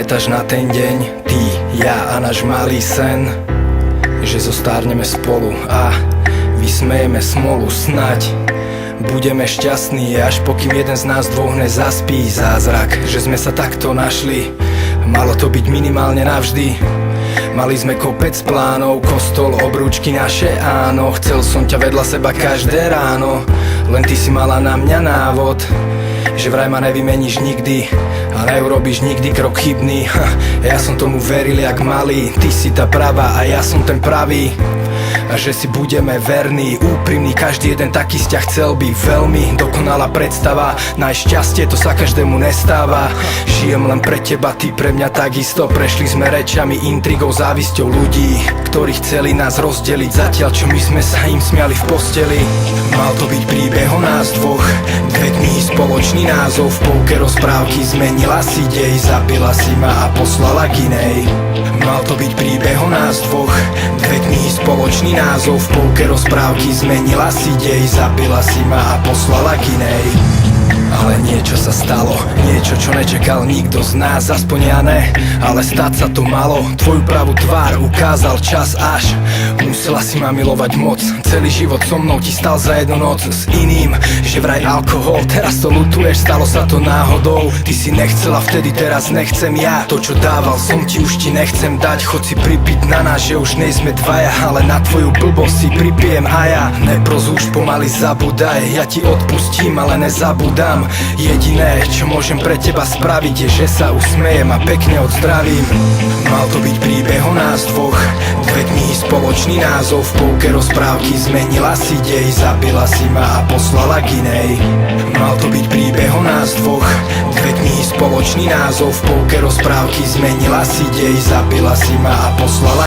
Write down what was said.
Pamätáš na ten deň, ty, ja a náš malý sen, že zostarneme spolu a vysmejeme smolu. Snaď budeme šťastní, až pokým jeden z nás dvoch nezaspí. Zázrak, že sme sa takto našli, malo to byť minimálne navždy. Mali sme kopec plánov, kostol, obrúčky naše, áno. Chcel som ťa vedľa seba každé ráno, len ty si mala na mňa návod, že vraj ma nevymeníš nikdy a neurobíš nikdy krok chybný. Ja som tomu veril jak malý, ty si tá pravá a ja som ten pravý. A že si budeme verní, úprimní, každý jeden taký z ťa chcel by veľmi. Dokonalá predstava, najšťastie to sa každému nestáva. Žijem len pre teba, ty pre mňa takisto. Prešli sme rečami, intrigou, závisťou ľudí, ktorí chceli nás rozdeliť, zatiaľ čo my sme sa im smiali v posteli. Mal to byť príbeh o nás dvoch, dve knihy, spoločný názov. V polke rozprávky zmenila si dej, zabila si ma a poslala k inej. Mal to byť príbeh o nás dvoch, dve knihy, spoločný názov. V polke rozprávky zmenila si dej, zabila si ma a poslala k inej. Ale niečo sa stalo, niečo čo nečakal nikto z nás, aspoň ja ne, ale stať sa to malo. Tvoju pravú tvár ukázal čas až musela si ma milovať moc. Celý život so mnou ti stal za jednu noc s iným, že vraj alkohol. Teraz to ľutuješ, stalo sa to náhodou. Ty si nechcela vtedy, teraz nechcem ja. To čo dával som ti už ti nechcem dať. Chod si pripiť na nás, že už nejsme dvaja, ale na tvoju blbosť si pripijem a ja. Nepros už pomaly zabudaj, ja ti odpustím, ale nezabudám. Jediné, čo môžem pre teba spraviť, je, že sa usmejem a pekne odzdravím. Mal to byť príbeh o nás dvoch, dve knihy, spoločný názov. V polke rozprávky zmenila si dej, zabila si ma a poslala k inej. Mal to byť príbeh o nás dvoch, dve knihy, spoločný názov. V polke rozprávky zmenila si dej, zabila si ma a poslala